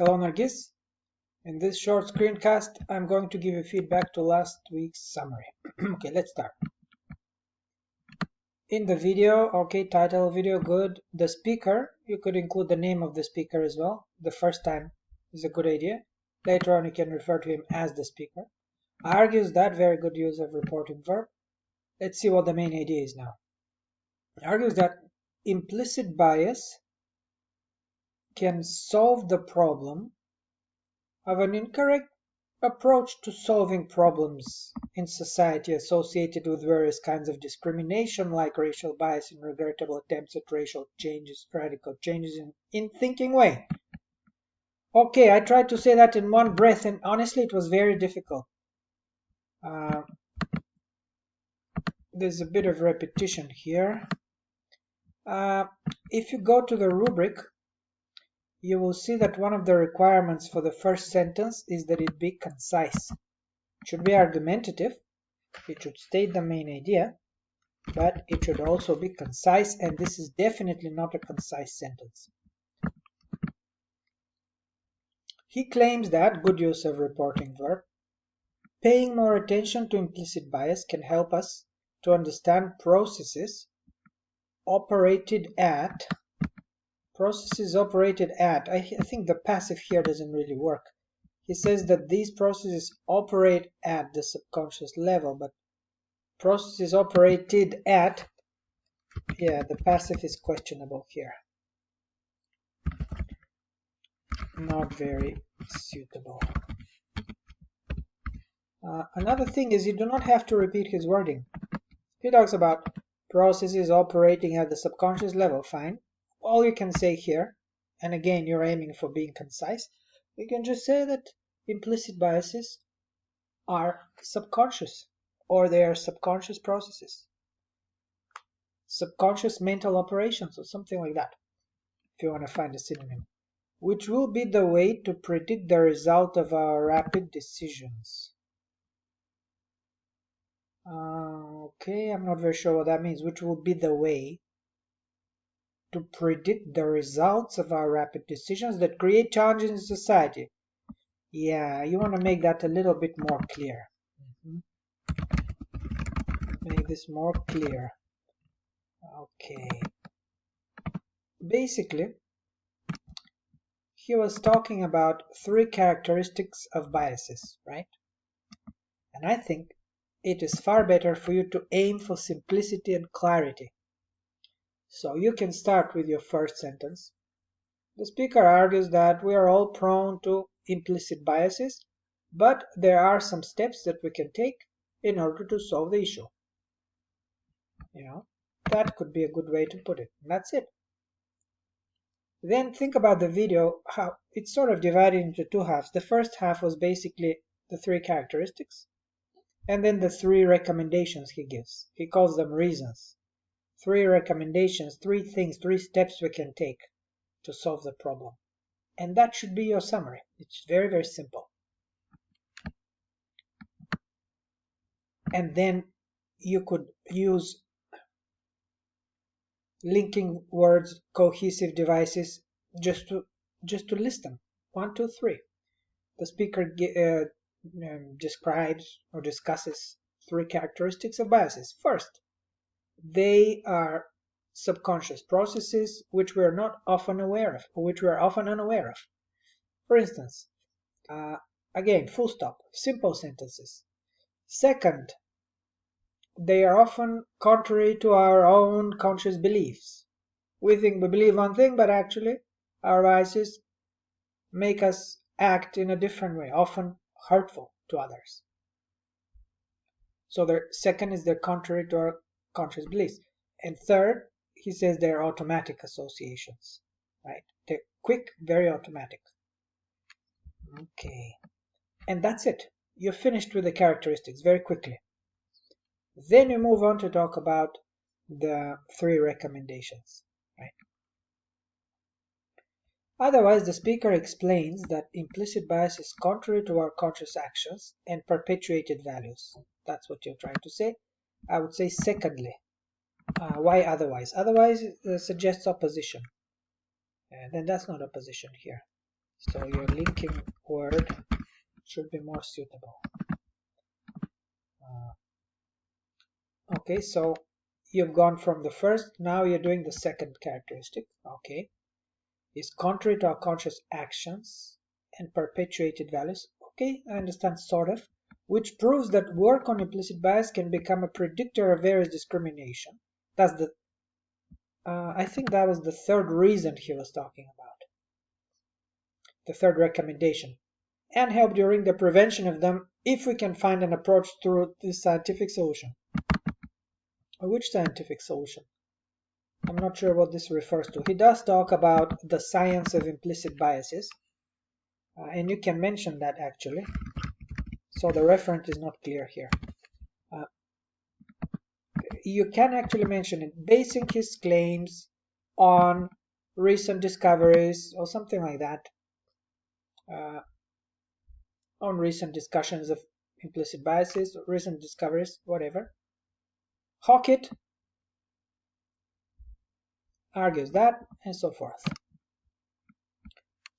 Hello Nargis. In this short screencast, I'm going to give you feedback to last week's summary. Okay, let's start. In the video, okay, title video, good. The speaker, you could include the name of the speaker as well. The first time is a good idea. Later on, you can refer to him as the speaker. Argues that, very good use of reporting verb. Let's see what the main idea is now. Argues that implicit bias can solve the problem of an incorrect approach to solving problems in society associated with various kinds of discrimination like racial bias and regrettable attempts at racial changes, radical changes in thinking way. Okay, I tried to say that in one breath and honestly it was very difficult. There's a bit of repetition here. If you go to the rubric, you will see that one of the requirements for the first sentence is that it be concise. It should be argumentative, it should state the main idea, but it should also be concise, and this is definitely not a concise sentence. He claims that, good use of reporting verb, paying more attention to implicit bias can help us to understand processes operated at, I think the passive here doesn't really work. He says that these processes operate at the subconscious level, but processes operated at, yeah, the passive is questionable here. Not very suitable. Another thing is you do not have to repeat his wording. He talks about processes operating at the subconscious level, fine. All you can say here, and again you're aiming for being concise, you can just say that implicit biases are subconscious, or they are subconscious processes, subconscious mental operations, or something like that, if you want to find a synonym, which will be the way to predict the result of our rapid decisions. Okay, I'm not very sure what that means, which will be the way to predict the results of our rapid decisions that create challenges in society. Yeah, you want to make that a little bit more clear. Make this more clear. Okay. Basically, he was talking about 3 characteristics of biases, right? And I think it is far better for you to aim for simplicity and clarity. So you can start with your first sentence. The speaker argues that we are all prone to implicit biases, but there are some steps that we can take in order to solve the issue. That could be a good way to put it. That's it. Then think about the video, how it's sort of divided into 2 halves. The first half was basically the 3 characteristics, and then the 3 recommendations he gives. He calls them reasons. 3 recommendations, 3 things, 3 steps we can take to solve the problem. And that should be your summary. It's very, very simple. And then you could use linking words, cohesive devices, just to list them. 1, 2, 3. The speaker describes or discusses 3 characteristics of biases. First, they are subconscious processes which we are not often aware of, or which we are often unaware of. For instance, again, full stop, simple sentences. Second, they are often contrary to our own conscious beliefs. We think we believe one thing, but actually our biases make us act in a different way, often hurtful to others. So the second is they're contrary to our conscious beliefs. And third, he says they're automatic associations, right? They're quick, very automatic. Okay. And that's it. You're finished with the characteristics very quickly. Then you move on to talk about the 3 recommendations, right? Otherwise, the speaker explains that implicit bias is contrary to our conscious actions and perpetuated values. That's what you're trying to say. I would say secondly. Why otherwise? Otherwise suggests opposition. Then that's not opposition here. So your linking word should be more suitable. Okay, so you've gone from the first, now you're doing the second characteristic. Okay, is contrary to our conscious actions and perpetuated values. Okay, I understand, sort of. Which proves that work on implicit bias can become a predictor of various discrimination. That's the I think that was the third reason he was talking about, the third recommendation, and help during the prevention of them if we can find an approach through this scientific solution. Which scientific solution? I'm not sure what this refers to. He does talk about the science of implicit biases, and you can mention that actually. So the reference is not clear here. You can actually mention it, basing his claims on recent discoveries or something like that, on recent discussions of implicit biases, recent discoveries, whatever. Hockett argues that, and so forth.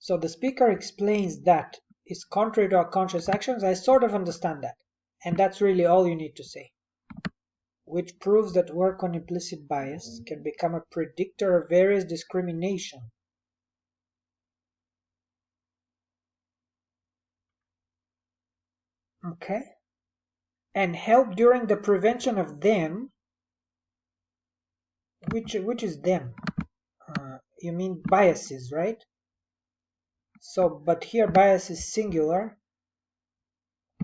So the speaker explains that is contrary to our conscious actions. I sort of understand that, and that's really all you need to say. Which proves that work on implicit bias can become a predictor of various discrimination. Okay, and help during the prevention of them. Which is them? You mean biases, right? So, but here bias is singular,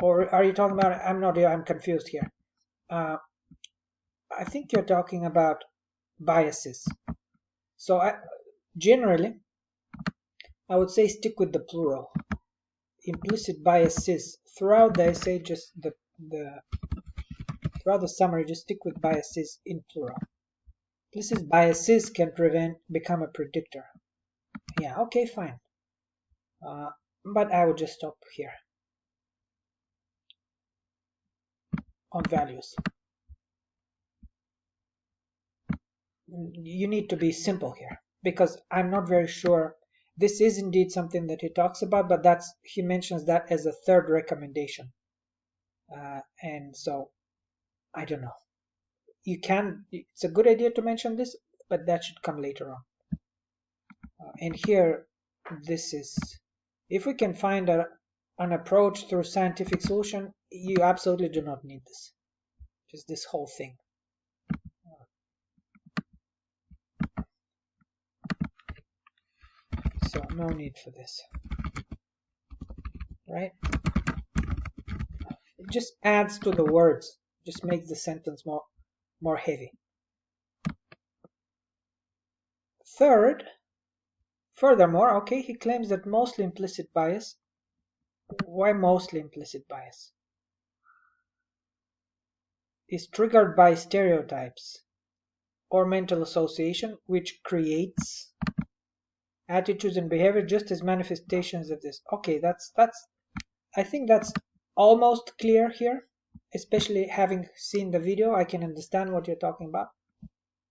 or are you talking about? I'm confused here. I think you're talking about biases. So, generally, I would say stick with the plural. Implicit biases throughout the essay, just throughout the summary, just stick with biases in plural. Implicit biases can become a predictor. Yeah, okay, fine. But I would just stop here on values. You need to be simple here because I'm not very sure. This is indeed something that he talks about, but he mentions that as a third recommendation. And so I don't know. It's a good idea to mention this, but that should come later on. And here, this is, if we can find an approach through scientific solution, you absolutely do not need this. Just this whole thing. So no need for this, right? It just adds to the words, just makes the sentence more heavy. Furthermore, okay, he claims that mostly implicit bias. Why mostly implicit bias? Is triggered by stereotypes or mental association, which creates attitudes and behavior just as manifestations of this. Okay, I think that's almost clear here, especially having seen the video. I can understand what you're talking about.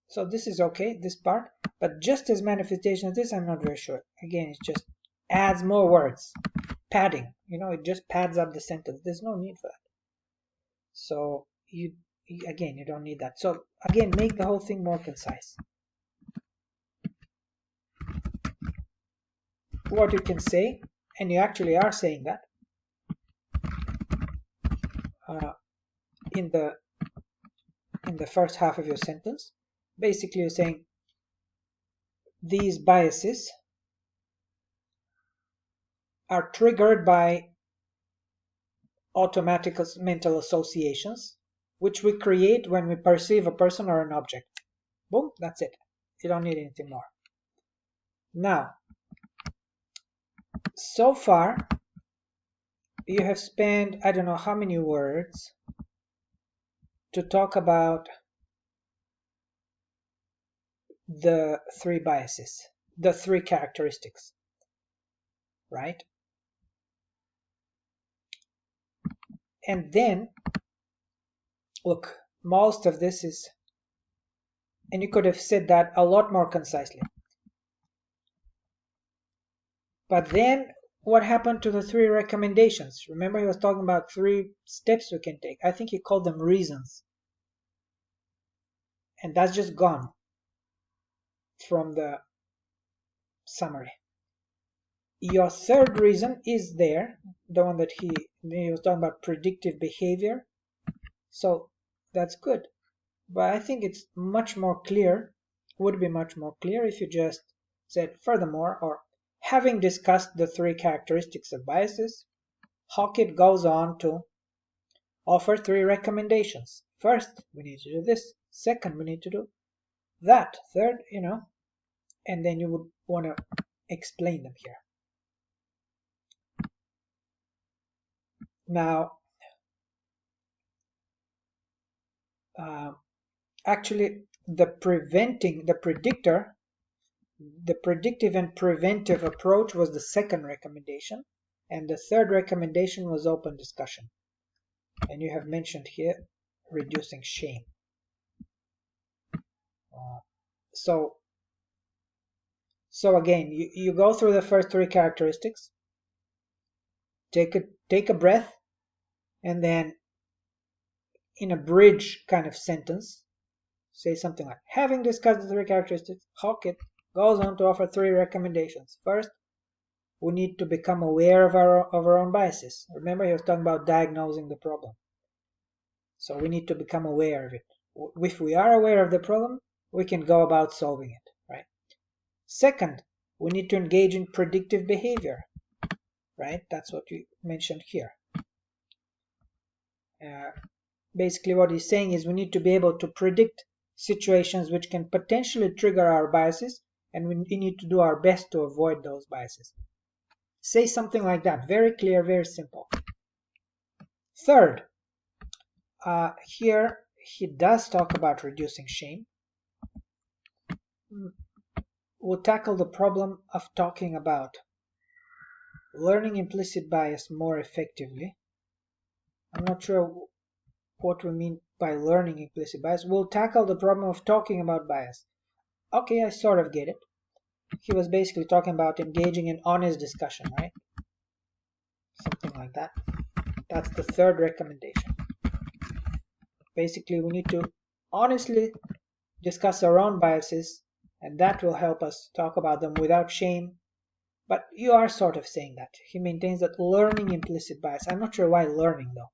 So this is okay, this part, but just as manifestation of this, I'm not very sure. Again, it just adds more words, padding. It just pads up the sentence. There's no need for that. So you don't need that. So again, make the whole thing more concise. What you can say, and you actually are saying that in the first half of your sentence. Basically, you're saying these biases are triggered by automatic mental associations, which we create when we perceive a person or an object. Boom, that's it. You don't need anything more. Now, so far, you have spent, I don't know how many words to talk about the three biases, the three characteristics, right? And then, look, most of this is, and you could have said that a lot more concisely. But then what happened to the 3 recommendations? Remember he was talking about 3 steps we can take. I think he called them reasons. And that's just gone from the summary. Your third reason is there, the one that he was talking about predictive behavior. So that's good. But I think it's much more clear, would be much more clear if you just said furthermore, or having discussed the 3 characteristics of biases, Hockett goes on to offer 3 recommendations. First, we need to do this. Second, we need to do that. Third, and then you would want to explain them here. Now, actually, the predictive and preventive approach was the second recommendation, and the third recommendation was open discussion. And you have mentioned here reducing shame. So again, you go through the first 3 characteristics, take a breath, and then in a bridge kind of sentence, say something like, having discussed the 3 characteristics, Hockett goes on to offer 3 recommendations. First, we need to become aware of our own biases. Remember, he was talking about diagnosing the problem. So we need to become aware of it. If we are aware of the problem, we can go about solving it, right? Second, we need to engage in predictive behavior, right? That's what you mentioned here. Basically what he's saying is we need to be able to predict situations which can potentially trigger our biases, and we need to do our best to avoid those biases. Say something like that. Very clear, very simple. Third, here he does talk about reducing shame. We'll tackle the problem of talking about learning implicit bias more effectively. I'm not sure what we mean by learning implicit bias. We'll tackle the problem of talking about bias. Okay, I sort of get it. He was basically talking about engaging in honest discussion, right? Something like that. That's the third recommendation. Basically, we need to honestly discuss our own biases, and that will help us talk about them without shame. But you are sort of saying that. He maintains that learning implicit bias. I'm not sure why learning, though.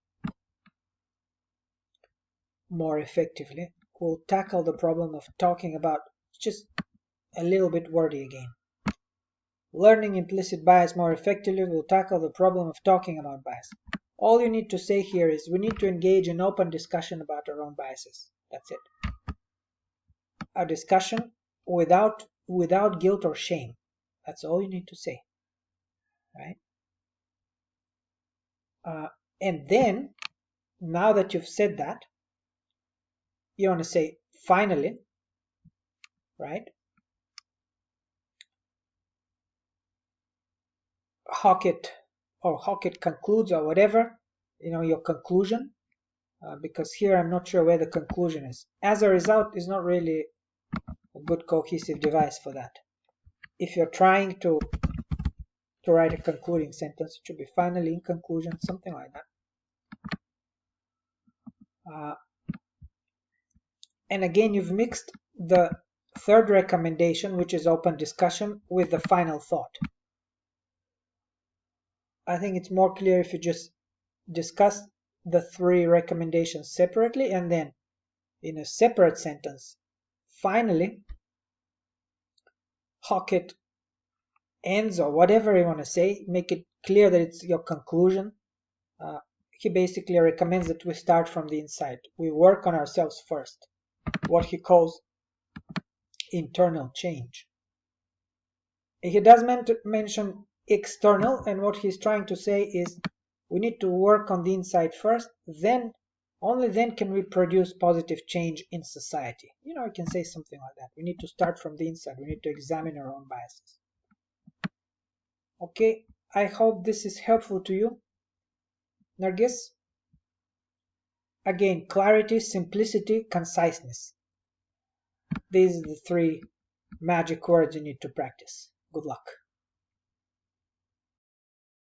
More effectively, we'll tackle the problem of talking about, just a little bit wordy again. Learning implicit bias more effectively will tackle the problem of talking about bias. All you need to say here is we need to engage in open discussion about our own biases. That's it. A discussion without guilt or shame. That's all you need to say, right? And then, now that you've said that, you want to say finally, right? Hockett concludes, or whatever, your conclusion, because here I'm not sure where the conclusion is. As a result is not really a good cohesive device for that. If you're trying to write a concluding sentence, it should be finally, in conclusion, something like that. And again, you've mixed the third recommendation, which is open discussion, with the final thought. I think it's more clear if you just discuss the 3 recommendations separately, and then in a separate sentence, finally, Hockett ends, or whatever you want to say, make it clear that it's your conclusion. He basically recommends that we start from the inside. We work on ourselves first, what he calls internal change. He does mention external, and what he's trying to say is we need to work on the inside first, then only then can we produce positive change in society. You can say something like that. We need to start from the inside. We need to examine our own biases. Okay, I hope this is helpful to you. Nargis? Again, clarity, simplicity, conciseness. These are the 3 magic words you need to practice. Good luck.